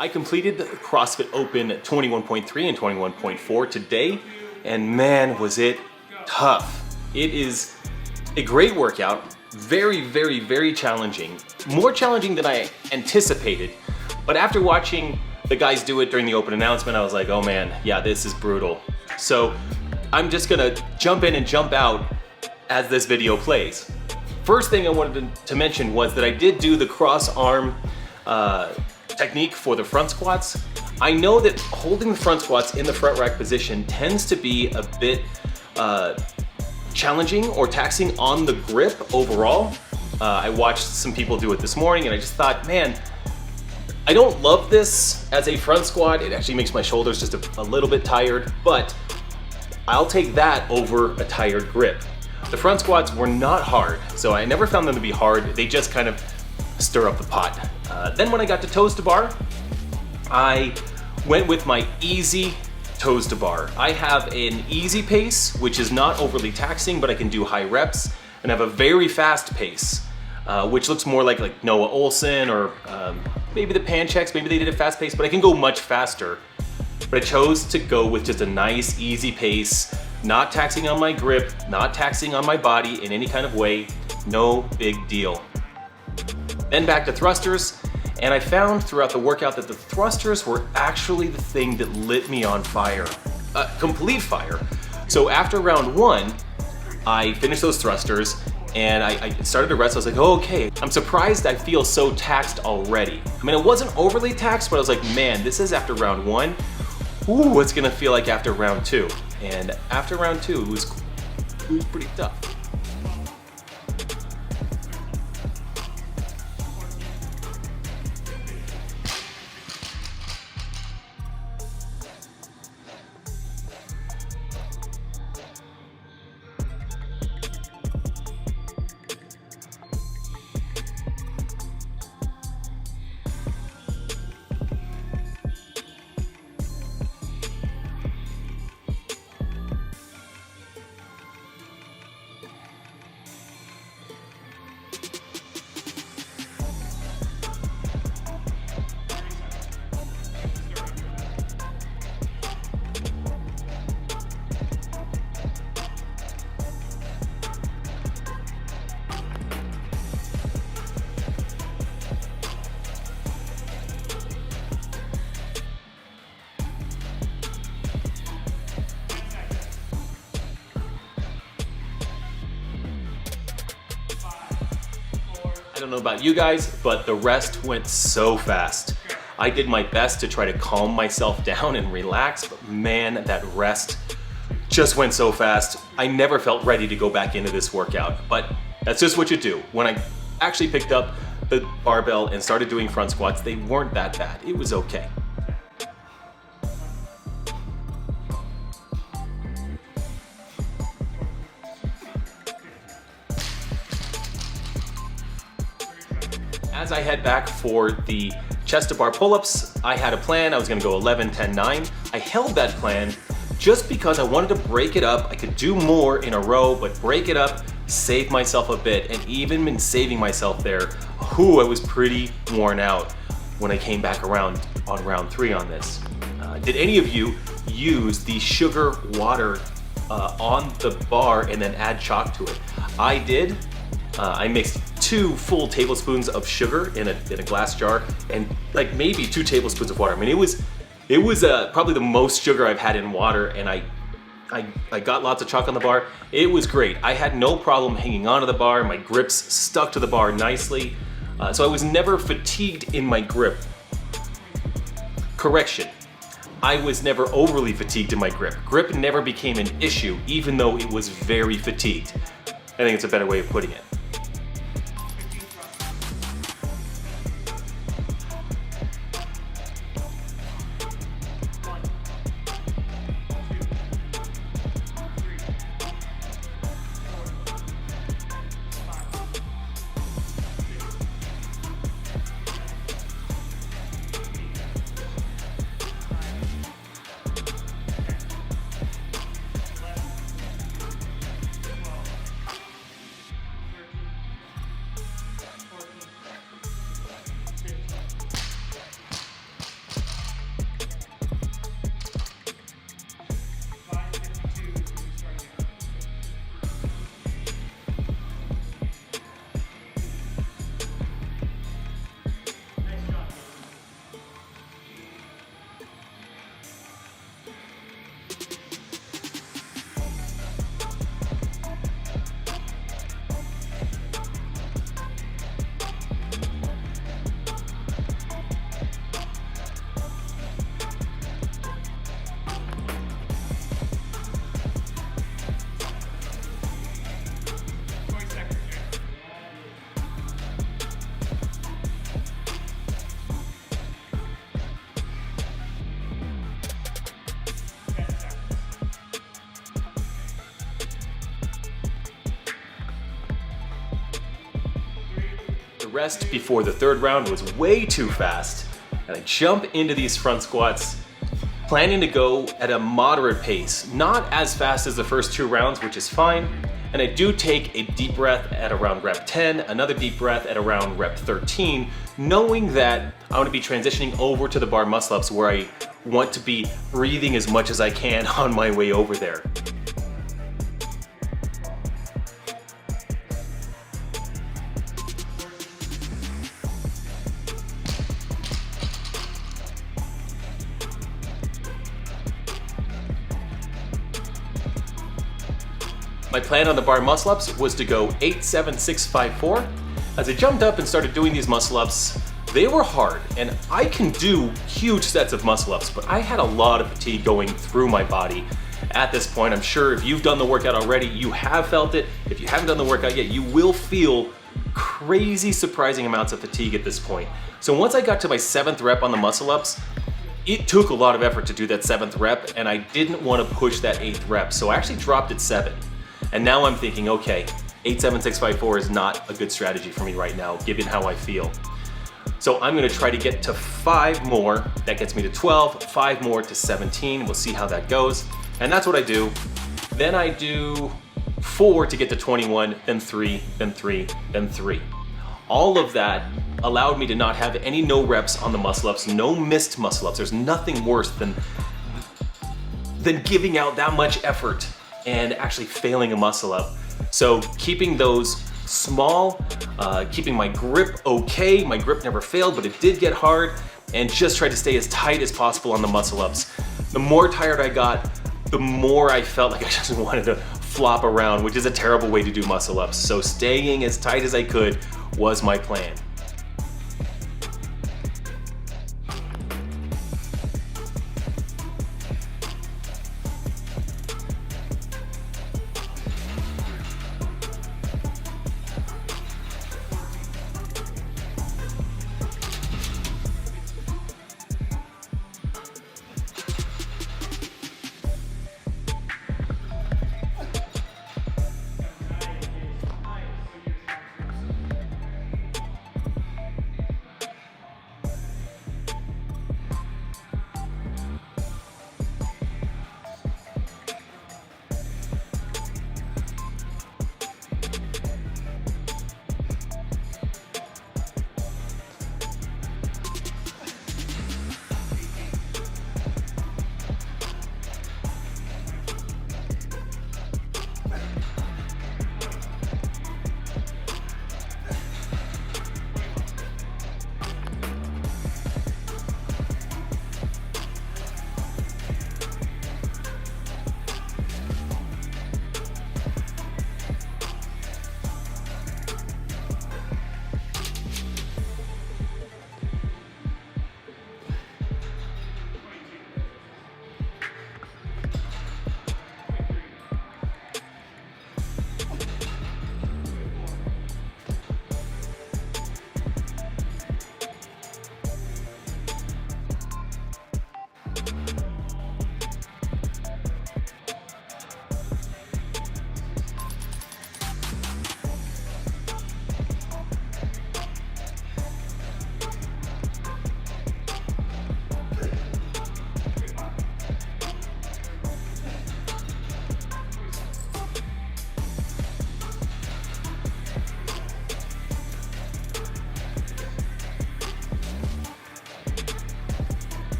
I completed the CrossFit Open 21.3 and 21.4 today, and man, was it tough. It is a great workout, very, very, very challenging. More challenging than I anticipated, but after watching the guys do it during the open announcement, I was like, oh man, yeah, this is brutal. So I'm just gonna jump in and jump out as this video plays. First thing I wanted to mention was that I did do the cross arm technique for the front squats. I know that holding the front squats in the front rack position tends to be a bit challenging or taxing on the grip overall. I watched some people do it this morning and I just thought, man, I don't love this as a front squat. It actually makes my shoulders just a little bit tired, but I'll take that over a tired grip. The front squats were not hard, so I never found them to be hard. They just kind of stir up the pot. Then when I got to toes to bar, I went with my easy toes to bar. I have an easy pace, which is not overly taxing, but I can do high reps, and I have a very fast pace, which looks more like Noah Olson or maybe the Pancheks. Maybe they did a fast pace, but I can go much faster. But I chose to go with just a nice, easy pace, not taxing on my grip, not taxing on my body in any kind of way. No big deal. Then back to thrusters, and I found throughout the workout that the thrusters were actually the thing that lit me on fire, complete fire. So after round one, I finished those thrusters and I started to rest. I was like, oh, okay, I'm surprised I feel so taxed already. I mean, it wasn't overly taxed, but I was like, man, this is after round one. Ooh, what's gonna feel like after round two? And after round two, it was pretty tough. I don't know about you guys, but the rest went so fast. I did my best to try to calm myself down and relax, but man, that rest just went so fast. I never felt ready to go back into this workout, but that's just what you do. When I actually picked up the barbell and started doing front squats, they weren't that bad. It was okay. As I head back for the chest to bar pull-ups, I had a plan. I was gonna go 11, 10, 9. I held that plan just because I wanted to break it up. I could do more in a row, but break it up, save myself a bit. And even in saving myself there, I was pretty worn out when I came back around on round 3 on this. Did any of you use the sugar water on the bar and then add chalk to it? I did. I mixed 2 full tablespoons of sugar in a glass jar and like maybe 2 tablespoons of water. I mean, it was probably the most sugar I've had in water, and I got lots of chalk on the bar. It was great. I had no problem hanging onto the bar. My grips stuck to the bar nicely. So I was never fatigued in my grip. Correction, I was never overly fatigued in my grip. Grip never became an issue, even though it was very fatigued. I think it's a better way of putting it. rest before the third round was way too fast, and I jump into these front squats, planning to go at a moderate pace, not as fast as the first 2 rounds, which is fine. And I do take a deep breath at around rep 10, another deep breath at around rep 13, knowing that I'm gonna be transitioning over to the bar muscle ups where I want to be breathing as much as I can on my way over there. My plan on the bar muscle ups was to go 8, 7, 6, 5, 4. As I jumped up and started doing these muscle ups, they were hard, and I can do huge sets of muscle ups, but I had a lot of fatigue going through my body at this point. I'm sure if you've done the workout already, you have felt it. If you haven't done the workout yet, you will feel crazy, surprising amounts of fatigue at this point. So once I got to my 7th rep on the muscle ups, it took a lot of effort to do that 7th rep, and I didn't want to push that 8th rep, so I actually dropped at 7. And now I'm thinking, okay, 8, 7, 6, 5, 4 is not a good strategy for me right now, given how I feel. So I'm gonna try to get to 5 more. That gets me to 12, 5 more to 17. We'll see how that goes. And that's what I do. Then I do 4 to get to 21, then 3, then 3, then 3. All of that allowed me to not have any no reps on the muscle ups, no missed muscle ups. There's nothing worse than giving out that much effort and actually failing a muscle up. So keeping those small, keeping my grip okay. My grip never failed, but it did get hard, and just try to stay as tight as possible on the muscle ups. The more tired I got, the more I felt like I just wanted to flop around, which is a terrible way to do muscle ups. So staying as tight as I could was my plan.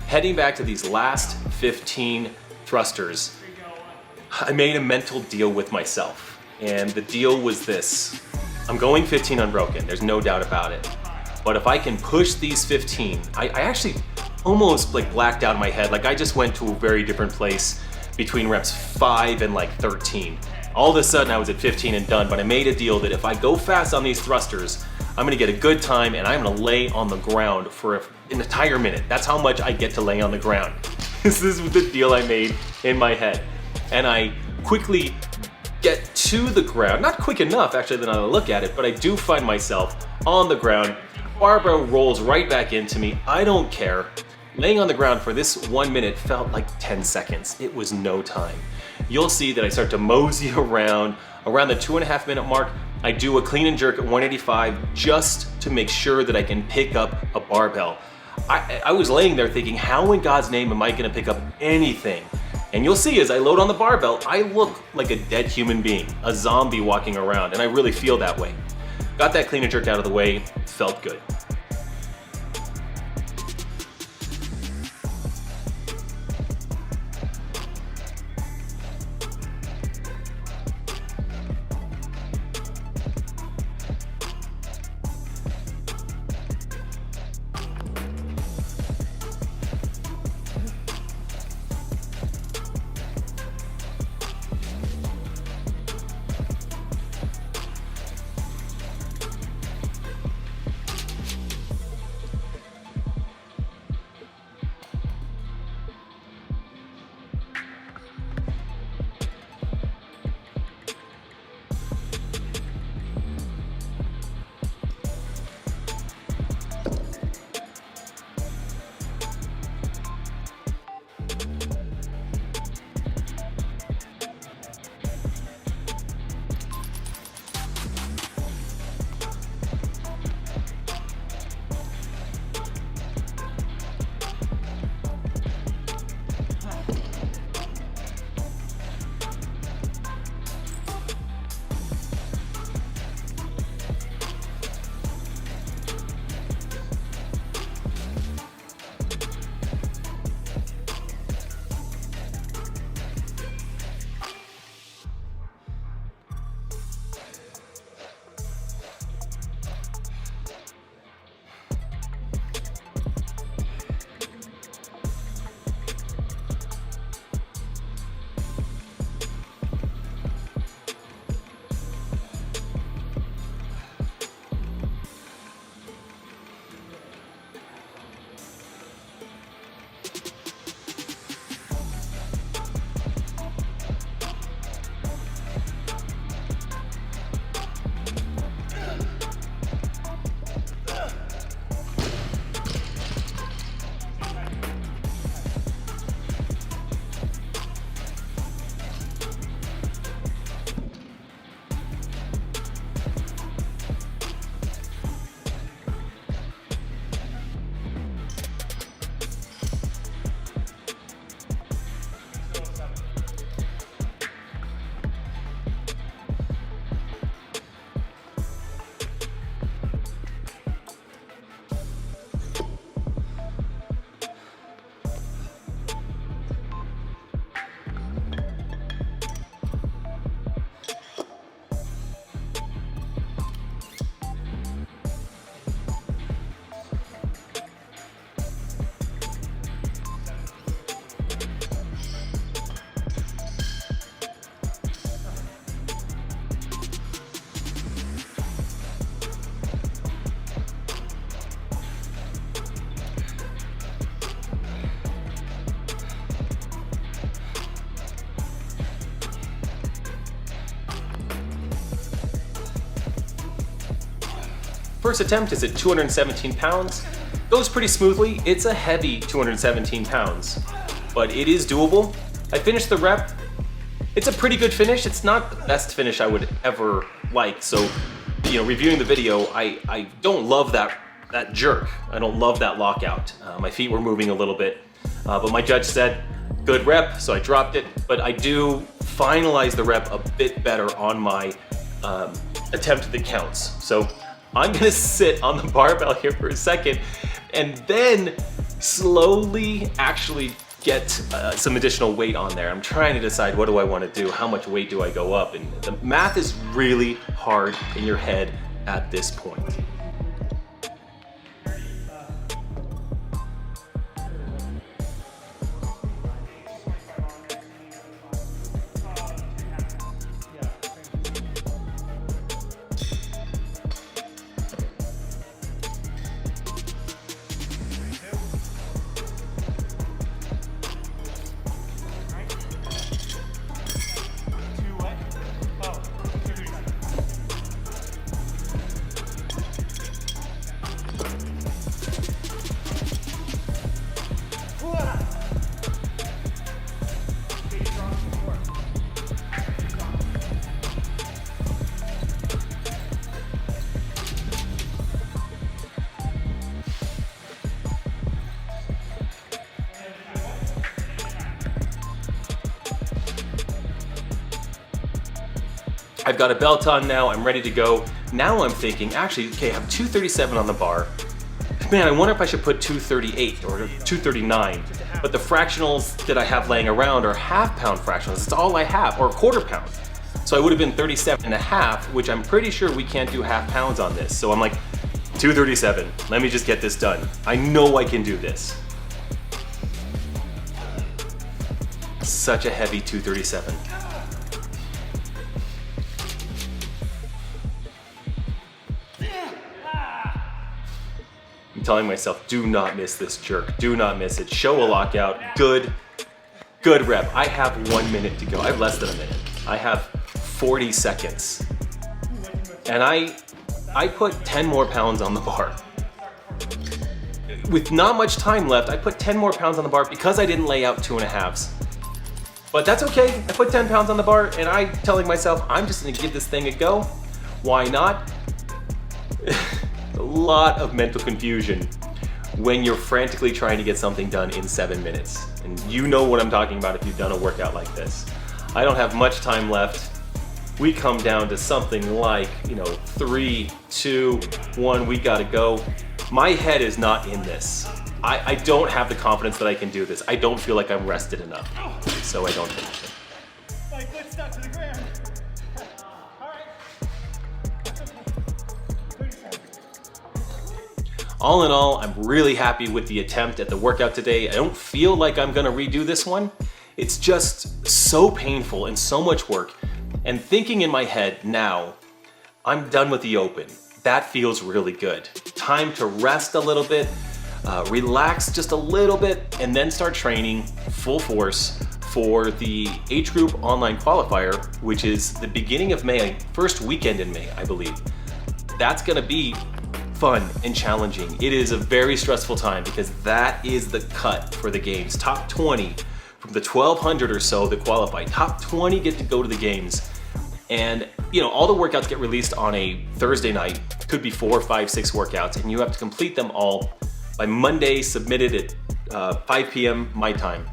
Heading back to these last 15 thrusters, I made a mental deal with myself. And the deal was this: I'm going 15 unbroken, there's no doubt about it. But if I can push these 15, I actually almost like blacked out in my head. Like I just went to a very different place between reps 5 and like 13. All of a sudden I was at 15 and done, but I made a deal that if I go fast on these thrusters, I'm gonna get a good time and I'm gonna lay on the ground for an entire minute. That's how much I get to lay on the ground. This is the deal I made in my head. And I quickly get to the ground, not quick enough actually that I look at it, but I do find myself on the ground. Barbell rolls right back into me. I don't care. Laying on the ground for this 1 minute felt like 10 seconds. It was no time. You'll see that I start to mosey around the 2.5 minute mark. I do a clean and jerk at 185 just to make sure that I can pick up a barbell. I was laying there thinking, how in God's name am I gonna pick up anything? And you'll see as I load on the barbell, I look like a dead human being, a zombie walking around, and I really feel that way. Got that clean and jerk out of the way, felt good. First attempt is at 217 pounds. Goes pretty smoothly. It's a heavy 217 pounds, but it is doable. I finished the rep. It's a pretty good finish. It's not the best finish I would ever like. So, reviewing the video, I don't love that jerk. I don't love that lockout. My feet were moving a little bit, but my judge said, good rep, so I dropped it. But I do finalize the rep a bit better on my attempt that counts. So I'm gonna sit on the barbell here for a second and then slowly actually get some additional weight on there. I'm trying to decide, what do I want to do? How much weight do I go up? And the math is really hard in your head at this point. I've got a belt on now, I'm ready to go. Now I'm thinking, actually, okay, I have 237 on the bar. Man, I wonder if I should put 238 or 239. But the fractionals that I have laying around are half-pound fractionals. It's all I have, or a quarter pound. So I would have been 37 and a half, which I'm pretty sure we can't do half pounds on this. So I'm like, 237, let me just get this done. I know I can do this. Such a heavy 237. I'm telling myself, do not miss this jerk. Do not miss it. Show a lockout. Good rep. I have 1 minute to go. I have less than a minute. I have 40 seconds. And I put 10 more pounds on the bar. With not much time left, I put 10 more pounds on the bar because I didn't lay out 2.5s. But that's okay. I put 10 pounds on the bar and I'm telling myself, I'm just gonna give this thing a go. Why not? A lot of mental confusion when you're frantically trying to get something done in 7 minutes. And you know what I'm talking about if you've done a workout like this. I don't have much time left. We come down to something like, 3, 2, 1, we gotta go. My head is not in this. I don't have the confidence that I can do this. I don't feel like I'm rested enough, so I don't finish it. My foot stuck to the ground. All right. All in all, I'm really happy with the attempt at the workout today. I don't feel like I'm gonna redo this one. It's just so painful and so much work. And thinking in my head now, I'm done with the open. That feels really good. Time to rest a little bit, relax just a little bit, and then start training full force for the age group online qualifier, which is the beginning of May, first weekend in May, I believe. That's gonna be fun and challenging. It is a very stressful time because that is the cut for the games. Top 20 from the 1,200 or so that qualify. Top 20 get to go to the games. And all the workouts get released on a Thursday night. Could be 4, 5, 6 workouts, and you have to complete them all by Monday, submitted at 5 p.m. my time.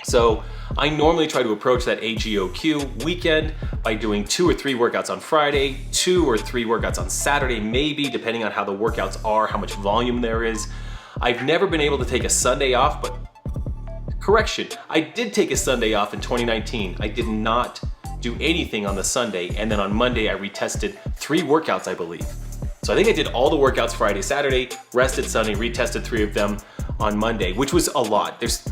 So I normally try to approach that AGOQ weekend by doing 2 or 3 workouts on Friday, 2 or 3 workouts on Saturday, maybe, depending on how the workouts are, how much volume there is. I've never been able to take a Sunday off, but correction, I did take a Sunday off in 2019. I did not do anything on the Sunday, and then on Monday I retested 3 workouts, I believe. So I think I did all the workouts Friday, Saturday, rested Sunday, retested 3 of them on Monday, which was a lot. There's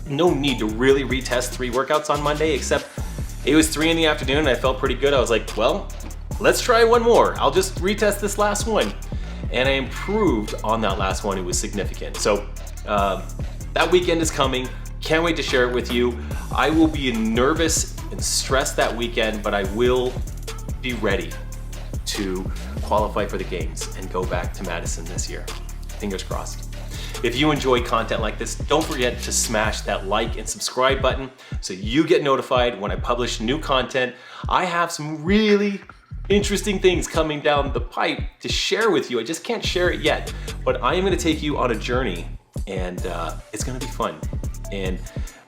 no need to really retest 3 workouts on Monday, except it was 3 in the afternoon and I felt pretty good. I was like, well, let's try one more. I'll just retest this last one. And I improved on that last one. It was significant. So that weekend is coming. Can't wait to share it with you. I will be nervous and stressed that weekend, but I will be ready to qualify for the games and go back to Madison this year. Fingers crossed. If you enjoy content like this, don't forget to smash that like and subscribe button so you get notified when I publish new content. I have some really interesting things coming down the pipe to share with you. I just can't share it yet, but I am gonna take you on a journey, and it's gonna be fun. And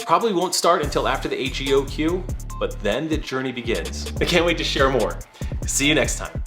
probably won't start until after the AGOQ, but then the journey begins. I can't wait to share more. See you next time.